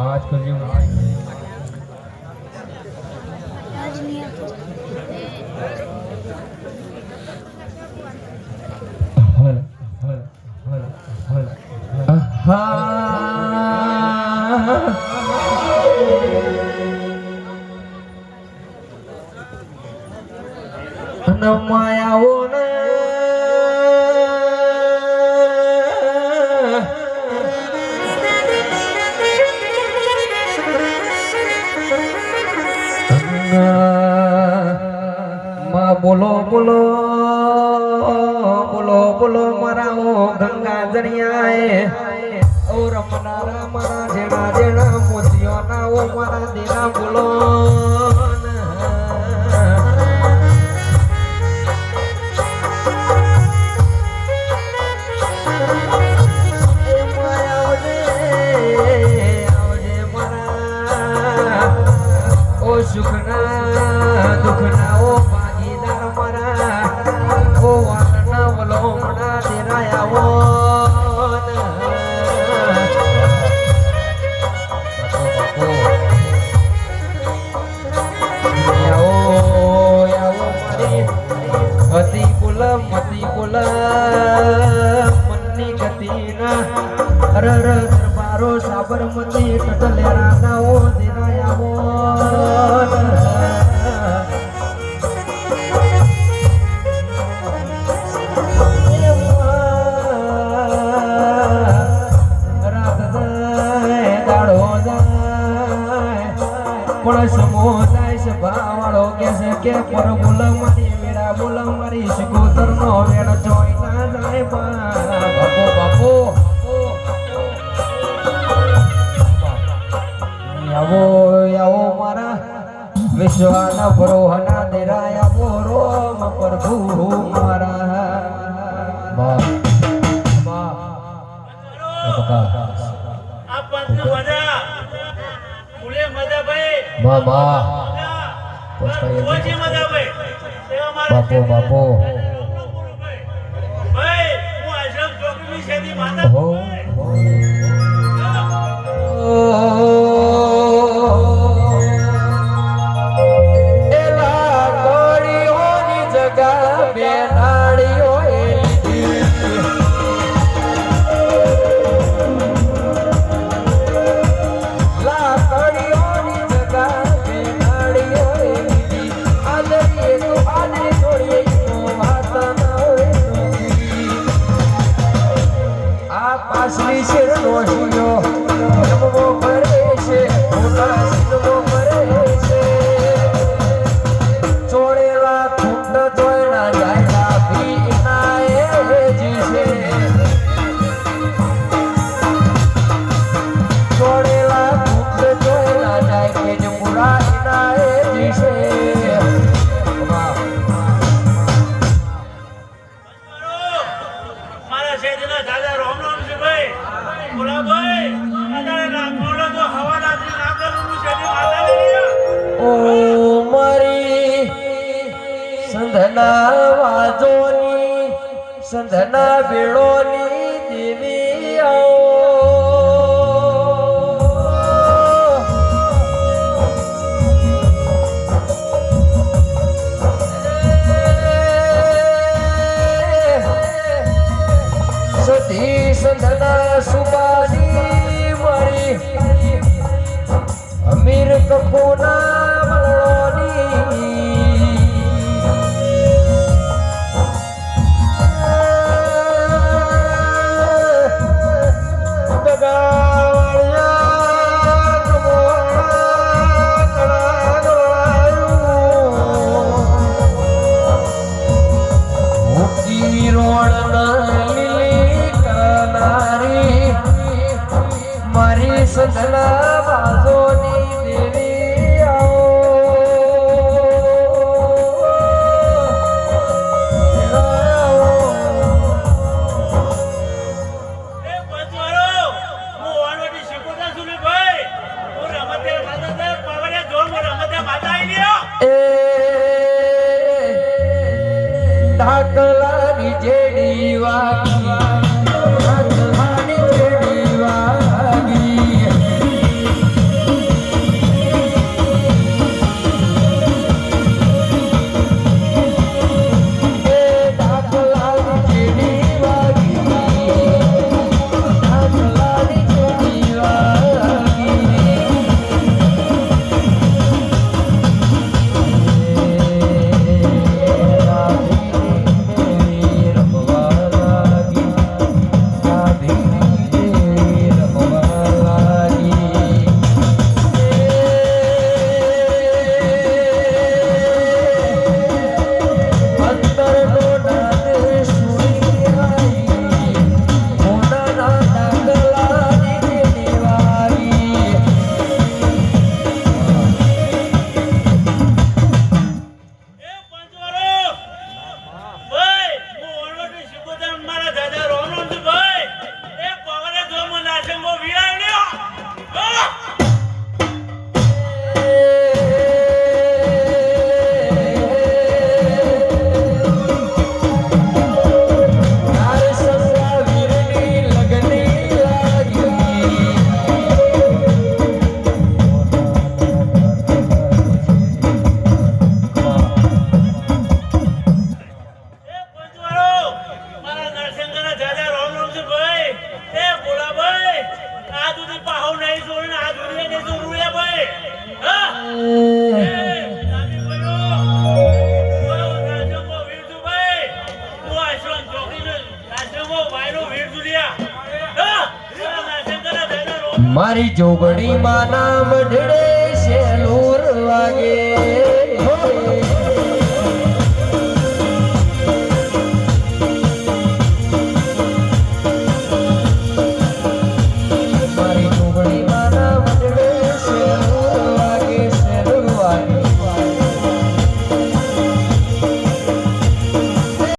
આવાજ કરજો. માયાઓ ને બોલો બોલો બોલો બોલો મારા ઓ ગંગા જણિયાએ ઓ રમનારા મારા જેણા જેણા મોતિયોના ઓ મારા દેના બોલો સુખના દુઃખના ઓ ભાગીદાર મારા ઓ વારના વલોમણા દેરાયા મતી કુલ મનની ગતિના રર દરબારો સાબરમતી ટટલેરાના ઓ દેરાયા પણ સમોદાય સભા વાળો કે છે કે પર બોલ મારી વેડા બોલ મારી શિકોતર નો વેડ જોઈ ના જાય બાપો બાપો આવો આવો મારા વિશ્વાના ભરોહના દેરાયા બોરોમ પ્રભુ મારા બા બા બા બાપો બાપો સંધના વાજોની સંધના બેળોની દેવી સતી સંધના સુબાની મારી અમીર કપૂના વલોની સંધના બાજોની દેવી ઢાકલાની જેડી વાગી મારી જોગણી માં નામ ઢળે શેલુર વાગે